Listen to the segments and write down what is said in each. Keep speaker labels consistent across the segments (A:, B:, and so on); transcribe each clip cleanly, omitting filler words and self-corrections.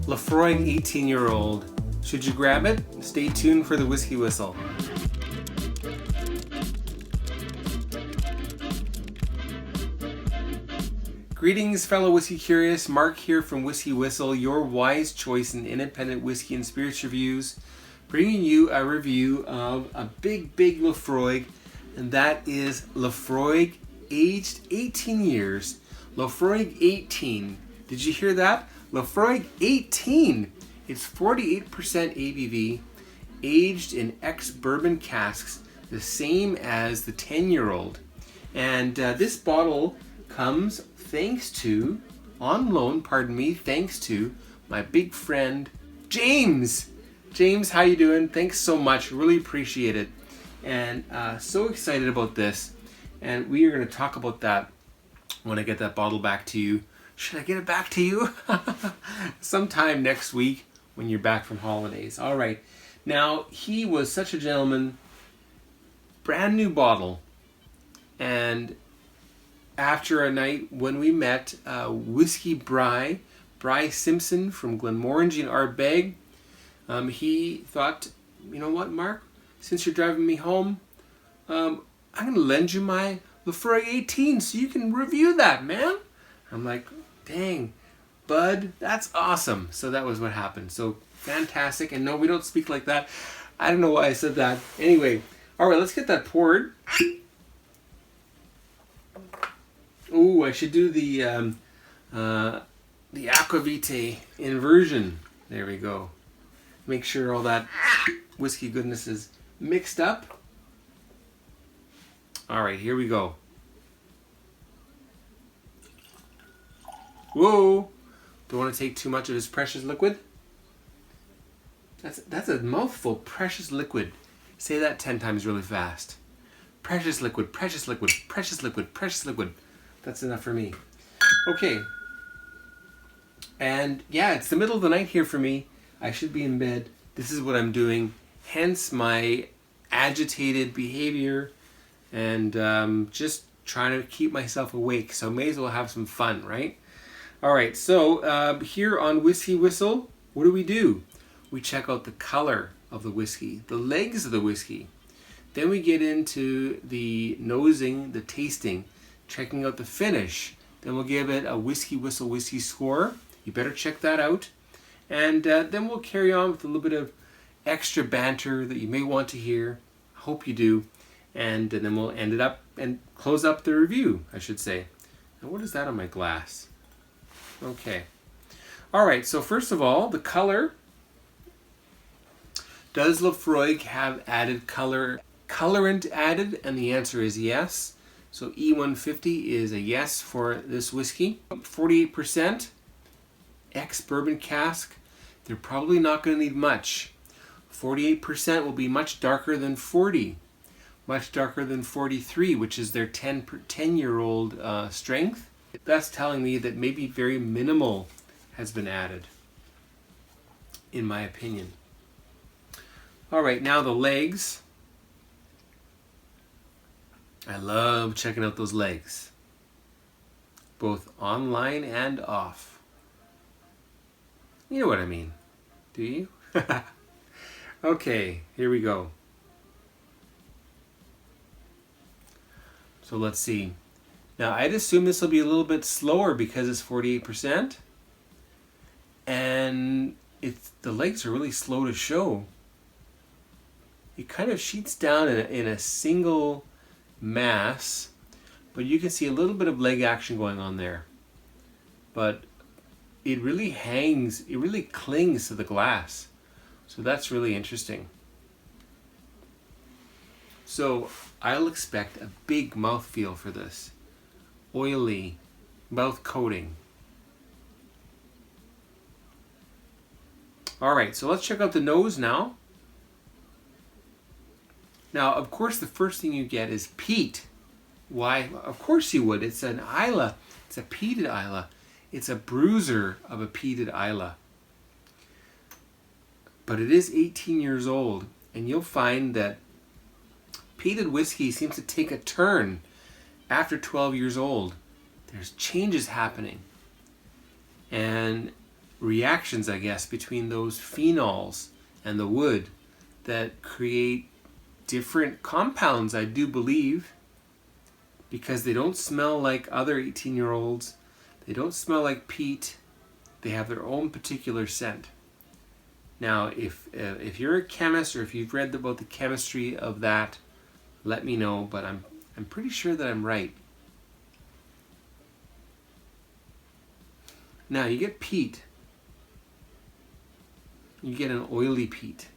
A: Laphroaig 18-year-old. Should you grab it? Stay tuned for the Whiskey Whistle. Greetings, fellow whiskey curious. Mark here from Whiskey Whistle, your wise choice in independent whiskey and spirits reviews, bringing you a review of a big Laphroaig, and that is Laphroaig, aged 18 years. Laphroaig 18. Did you hear that? Laphroaig 18. It's 48% ABV, aged in ex-bourbon casks, the same as the 10-year-old. And this bottle comes thanks to my big friend James. James, how you doing? Thanks so much. Really appreciate it. And so excited about this. And we are going to talk about that when I get that bottle back to you. Should I get it back to you? Sometime next week when you're back from holidays. All right. Now, he was such a gentleman. Brand new bottle. And after a night when we met Whiskey Bry Simpson from Glenmorangie and Ardbeg, he thought, you know what, Mark? Since you're driving me home, I'm going to lend you my Laphroaig 18 so you can review that, man. I'm like, dang, bud, that's awesome. So that was what happened. So fantastic. And no, we don't speak like that. I don't know why I said that. Anyway, all right, let's get that poured. Ooh, I should do the aquavite inversion. There we go. Make sure all that whiskey goodness is mixed up. All right, here we go. Whoa! Don't want to take too much of this precious liquid. That's a mouthful. Precious liquid. Say that 10 times really fast. Precious liquid, precious liquid, precious liquid, precious liquid. That's enough for me. Okay. And yeah, it's the middle of the night here for me. I should be in bed. This is what I'm doing. Hence my agitated behavior and just trying to keep myself awake. So may as well have some fun, right? All right. So here on Whiskey Whistle, what do? We check out the color of the whiskey, the legs of the whiskey. Then we get into the nosing, the tasting, checking out the finish. Then we'll give it a Whiskey Whistle whiskey score. You better check that out. And then we'll carry on with a little bit of extra banter that you may want to hear. Hope you do. And then we'll end it up and close up the review, I should say. Now, what is that on my glass? Okay. All right, so first of all, the color. Does Laphroaig have added colorant added? And the answer is yes. So E150 is a yes for this whiskey. 48%, ex-bourbon cask. They're probably not going to need much. 48% will be much darker than 40. Much darker than 43, which is their 10-year-old strength. That's telling me that maybe very minimal has been added, in my opinion. All right, now the legs. I love checking out those legs, both online and off. You know what I mean, do you? Okay, here we go. So let's see. Now I'd assume this will be a little bit slower because it's 48%, and the legs are really slow to show. It kind of sheets down in a single mass, but you can see a little bit of leg action going on there. But it really hangs, it really clings to the glass. So that's really interesting. So I'll expect a big mouthfeel for this. Oily mouth coating. All right, so let's check out the nose now. Now, of course, the first thing you get is peat. Why? Of course you would. It's an Islay. It's a peated Islay. It's a bruiser of a peated Islay. But it is 18 years old, and you'll find that peated whiskey seems to take a turn after 12 years old. There's changes happening. And reactions, I guess, between those phenols and the wood that create different compounds, I do believe, because they don't smell like other 18-year-olds. They don't smell like peat. They have their own particular scent. Now, if you're a chemist or if you've read about the chemistry of that, let me know, but I'm pretty sure that I'm right. Now, you get peat. You get an oily peat.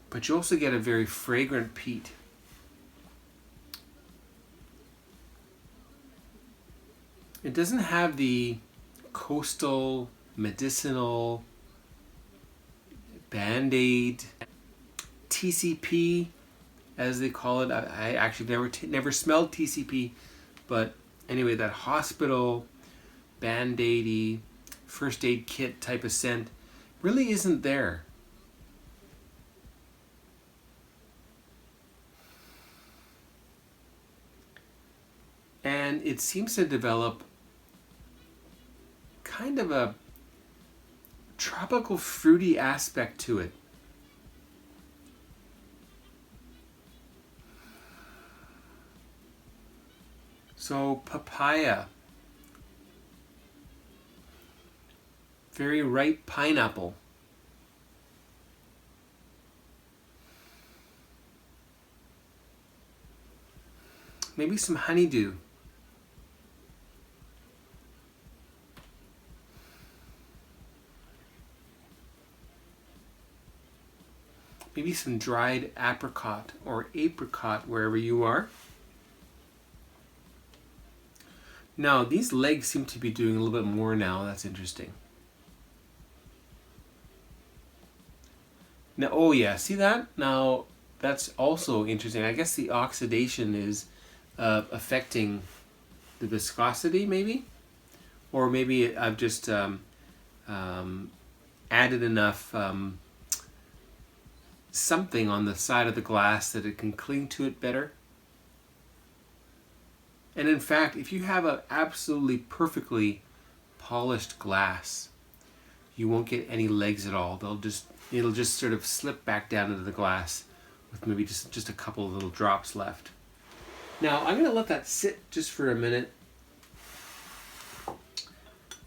A: But you also get a very fragrant peat. It doesn't have the coastal, medicinal, Band-Aid, TCP, as they call it. I actually never smelled TCP, but anyway, that hospital, Band-Aid-y, first aid kit type of scent really isn't there. And it seems to develop kind of a tropical fruity aspect to it. So papaya, very ripe pineapple, maybe some honeydew. Maybe some dried apricot or apricot wherever you are. Now, these legs seem to be doing a little bit more now. That's interesting. Now, oh yeah, see that? Now, that's also interesting. I guess the oxidation is affecting the viscosity, maybe? Or maybe I've just added enough something on the side of the glass that it can cling to it better. And in fact, if you have an absolutely perfectly polished glass, you won't get any legs at all. It'll just sort of slip back down into the glass with maybe just a couple of little drops left. Now, I'm going to let that sit just for a minute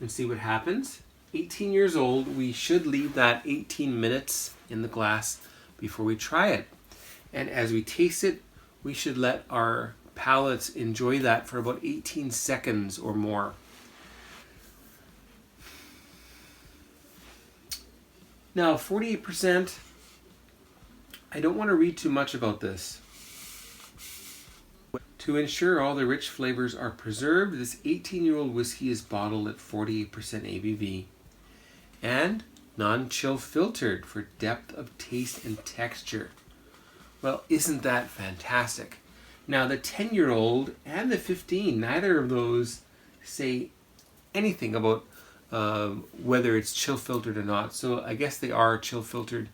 A: and see what happens. 18 years old, we should leave that 18 minutes in the glass before we try it. And as we taste it, we should let our palates enjoy that for about 18 seconds or more. Now, 48%, I don't want to read too much about this. To ensure all the rich flavors are preserved, this 18-year-old whiskey is bottled at 48% ABV and non-chill filtered for depth of taste and texture. Well, isn't that fantastic? Now, the 10-year-old and the 15, neither of those say anything about whether it's chill filtered or not. So I guess they are chill filtered,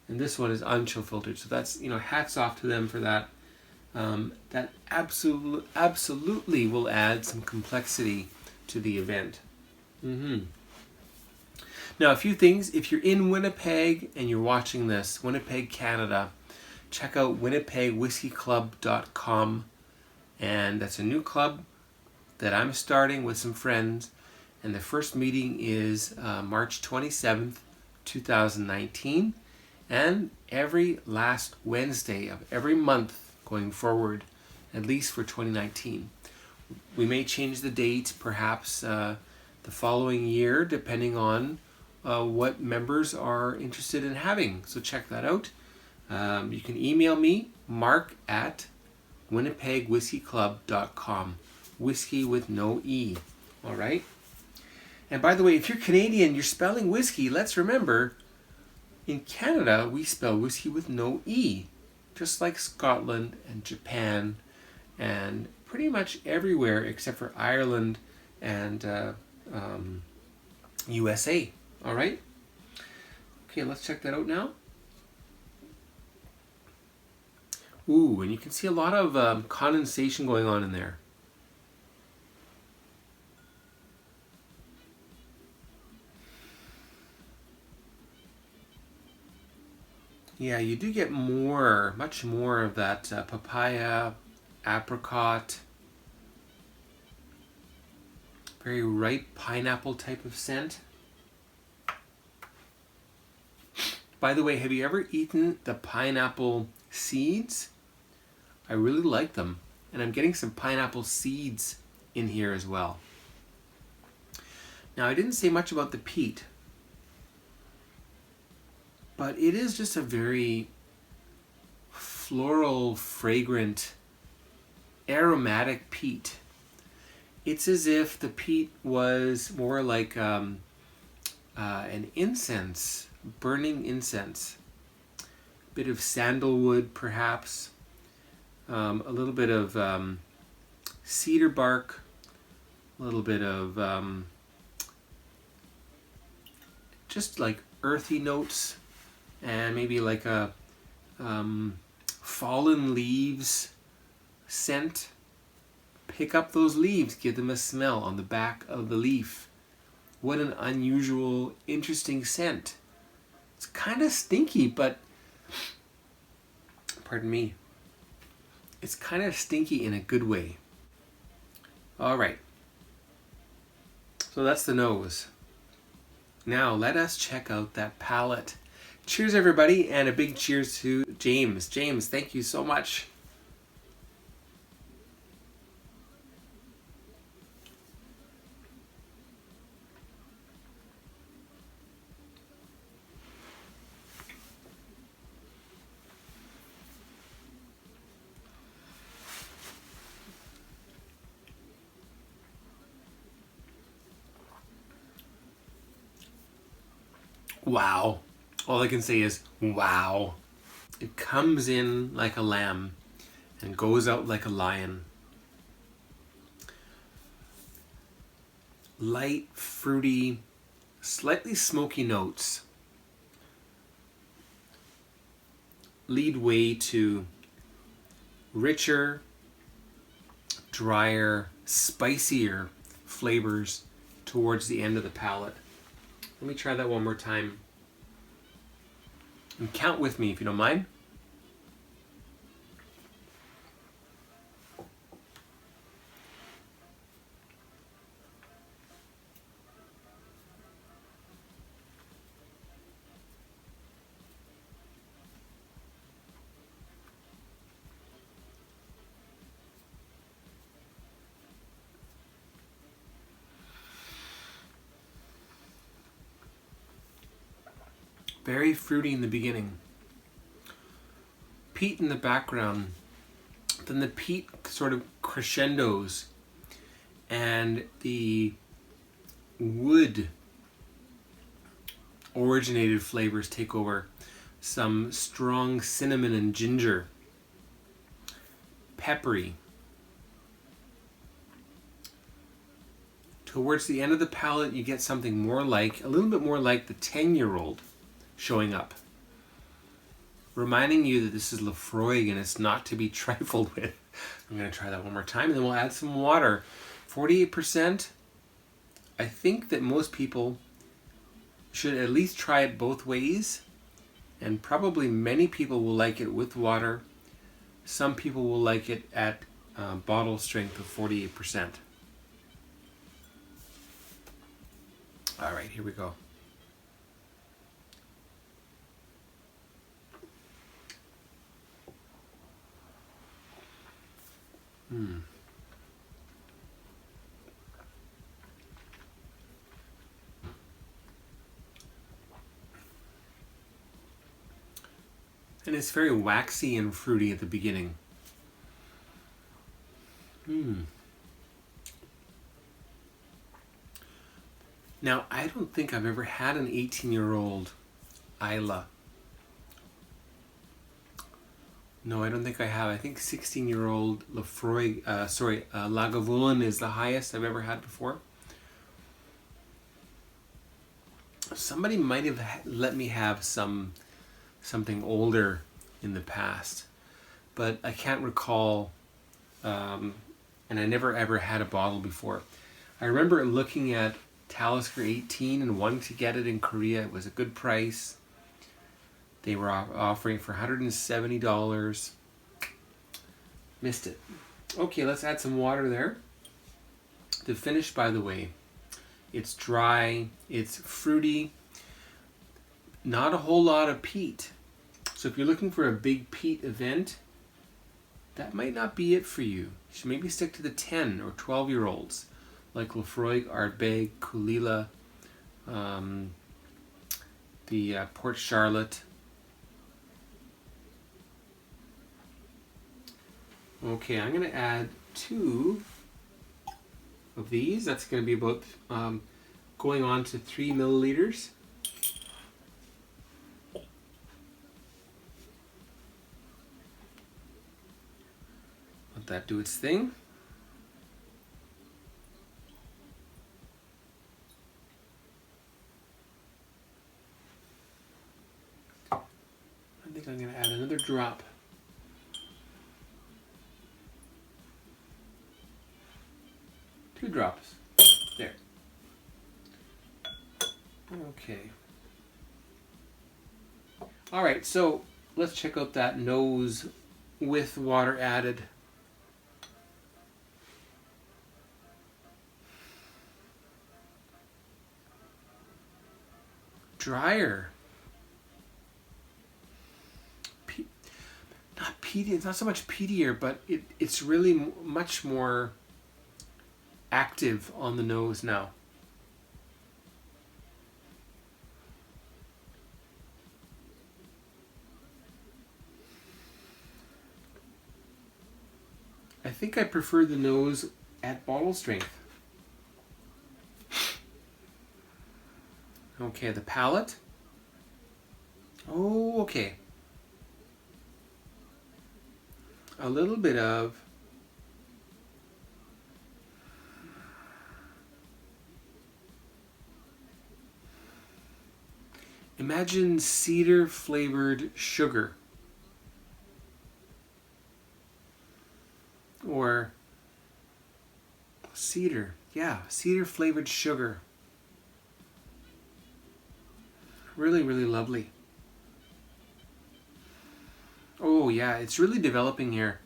A: and this one is unchill filtered. So that's, hats off to them for that. That absolutely will add some complexity to the event. Now, a few things. If you're in Winnipeg and you're watching this, Winnipeg, Canada, check out WINNIPEGGWhiskyClub.com, and that's a new club that I'm starting with some friends, and the first meeting is March 27th, 2019, and every last Wednesday of every month going forward, at least for 2019. We may change the date, perhaps the following year, depending on what members are interested in having. So check that out. You can email me, mark@WinnipegWhiskyClub.com. Whiskey with no E. All right? And by the way, if you're Canadian, you're spelling whiskey. Let's remember, in Canada, we spell whiskey with no E. Just like Scotland and Japan and pretty much everywhere except for Ireland and USA. All right? Okay, let's check that out now. Ooh, and you can see a lot of condensation going on in there. Yeah, you do get more, much more of that papaya, apricot, very ripe pineapple type of scent. By the way, have you ever eaten the pineapple seeds? I really like them. And I'm getting some pineapple seeds in here as well. Now, I didn't say much about the peat, but it is just a very floral, fragrant, aromatic peat. It's as if the peat was more like an incense, burning incense. A bit of sandalwood, perhaps. A little bit of cedar bark. A little bit of just like earthy notes. And maybe like a fallen leaves scent. Pick up those leaves, give them a smell on the back of the leaf. What an unusual, interesting scent. It's kind of stinky, but, pardon me, it's kind of stinky in a good way. All right, so that's the nose. Now let us check out that palate. Cheers, everybody, and a big cheers to James. James, thank you so much. Wow. All I can say is, wow. It comes in like a lamb and goes out like a lion. Light, fruity, slightly smoky notes lead way to richer, drier, spicier flavors towards the end of the palate. Let me try that one more time. And count with me if you don't mind. Very fruity in the beginning. Peat in the background. Then the peat sort of crescendos and the wood originated flavors take over. Some strong cinnamon and ginger. Peppery. Towards the end of the palate, you get something more like, a little bit more like the 10-year-old showing up. Reminding you that this is Laphroaig and it's not to be trifled with. I'm going to try that one more time and then we'll add some water. 48%. I think that most people should at least try it both ways, and probably many people will like it with water. Some people will like it at bottle strength of 48%. All right, here we go. And it's very waxy and fruity at the beginning. Now, I don't think I've ever had an 18-year-old Islay. No, I don't think I have. I think 16-year-old Laphroaig, Lagavulin is the highest I've ever had before. Somebody might have let me have something older in the past, but I can't recall, and I never ever had a bottle before. I remember looking at Talisker 18 and wanting to get it in Korea. It was a good price. They were offering it for $170. Missed it. Okay, let's add some water there. The finish, by the way, it's dry, it's fruity, not a whole lot of peat. So if you're looking for a big peat event, that might not be it for you. You should maybe stick to the 10 or 12-year-olds, like Laphroaig, Ardbeg, Kulila, the Port Charlotte. Okay, I'm going to add 2 of these. That's going to be about going on to 3 milliliters. Let that do its thing. I think I'm going to add another drop. Two drops. There. Okay. All right, so let's check out that nose with water added. Drier. Not peaty. It's not so much peatier, but it's really much more active on the nose now. I think I prefer the nose at bottle strength. Okay, the palate. Oh, okay. A little bit of imagine cedar flavored sugar. Or cedar. Yeah, cedar flavored sugar. Really, really lovely. Oh yeah, it's really developing here.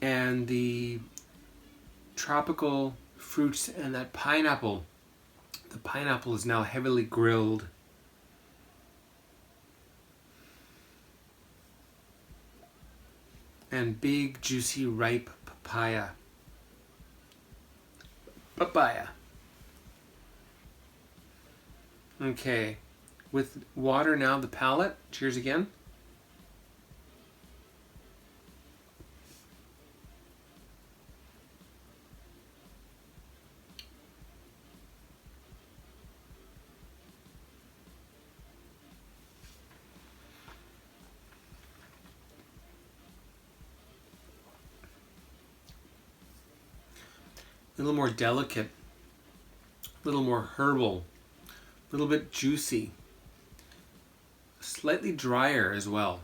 A: And the tropical fruits and that pineapple. The pineapple is now heavily grilled. And big, juicy, ripe papaya. Papaya. Okay, with water now, the palate. Cheers again. A little more delicate, a little more herbal, a little bit juicy, slightly drier as well.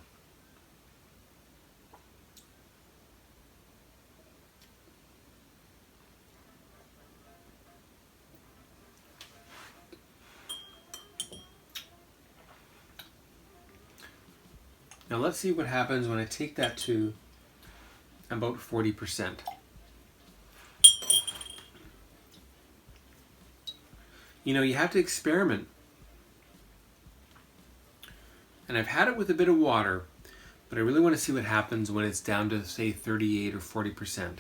A: Now let's see what happens when I take that to about 40%. You know, you have to experiment. And I've had it with a bit of water, but I really want to see what happens when it's down to, say, 38 or 40%.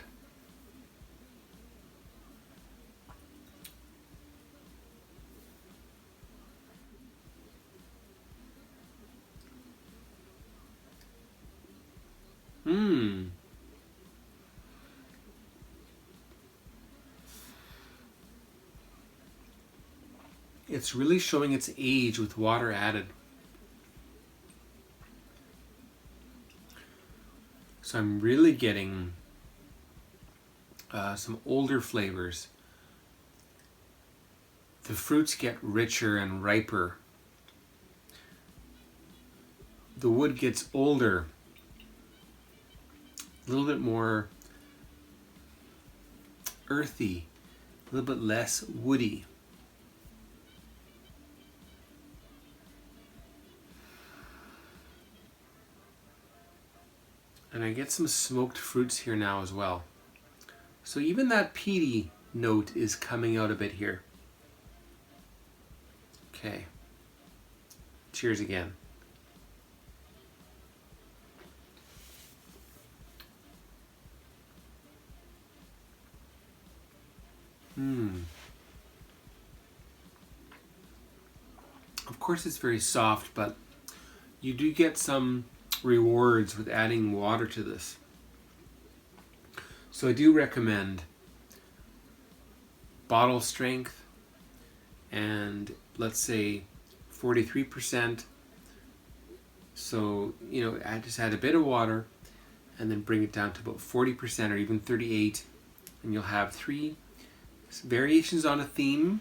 A: It's really showing its age with water added. So I'm really getting some older flavors. The fruits get richer and riper. The wood gets older, a little bit more earthy, a little bit less woody. And I get some smoked fruits here now as well. So even that peaty note is coming out a bit here. Okay. Cheers again. Of course it's very soft, but you do get some rewards with adding water to this. So I do recommend bottle strength and let's say 43%. So, you know, I just add a bit of water and then bring it down to about 40% or even 38%, and you'll have 3 variations on a theme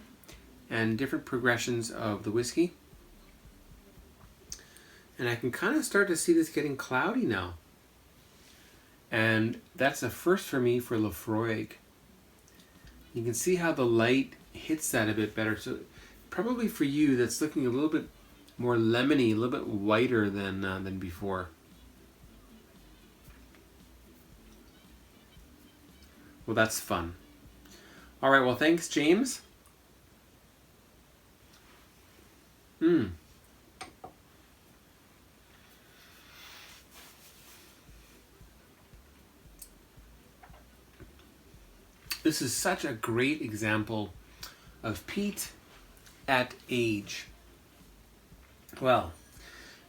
A: and different progressions of the whiskey. And I can kind of start to see this getting cloudy now. And that's a first for me for Laphroaig. You can see how the light hits that a bit better. So probably for you, that's looking a little bit more lemony, a little bit whiter than before. Well, that's fun. All right, well, thanks, James. This is such a great example of peat at age. Well,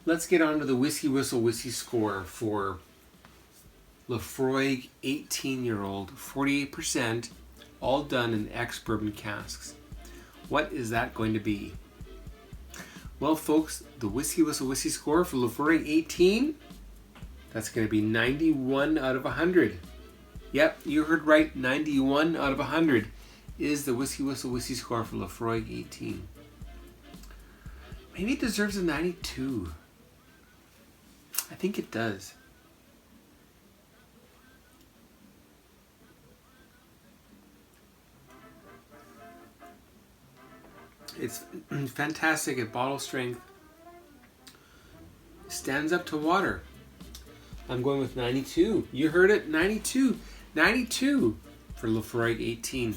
A: let's get on to the WhiskyWhistle whiskey score for Laphroaig 18-year-old, 48%, all done in ex-bourbon casks. What is that going to be? Well, folks, the WhiskyWhistle whiskey score for Laphroaig 18, that's going to be 91 out of 100. Yep, you heard right, 91 out of 100 is the WhiskyWhistle whiskey score for Laphroaig 18. Maybe it deserves a 92. I think it does. It's fantastic at bottle strength. Stands up to water. I'm going with 92. You heard it, 92. 92 for Laphroaig 18.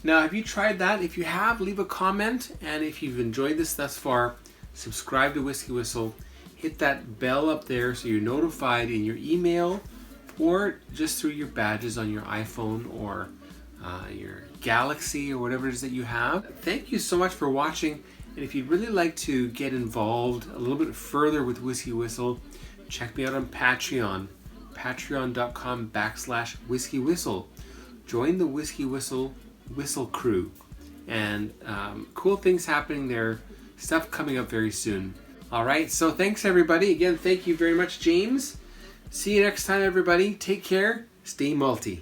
A: Now, have you tried that? If you have, leave a comment. And if you've enjoyed this thus far, subscribe to WhiskyWhistle. Hit that bell up there so you're notified in your email or just through your badges on your iPhone or your Galaxy or whatever it is that you have. Thank you so much for watching. And if you'd really like to get involved a little bit further with WhiskyWhistle, check me out on Patreon, patreon.com/WhiskyWhistle. Join the WhiskyWhistle whistle crew. And cool things happening there, stuff coming up very soon. All right, so thanks everybody. Again, thank you very much, James. See you next time, everybody. Take care. Stay malty.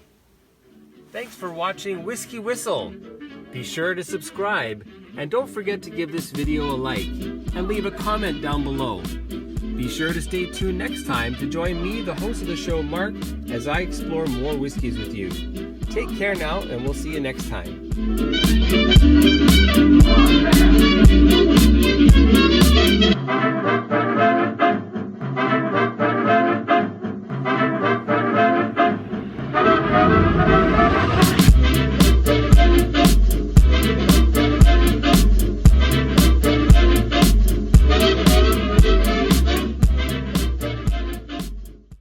A: Thanks for watching WhiskyWhistle. Be sure to subscribe and don't forget to give this video a like and leave a comment down below. Be sure to stay tuned next time to join me, the host of the show, Mark, as I explore more whiskeys with you. Take care now, and we'll see you next time.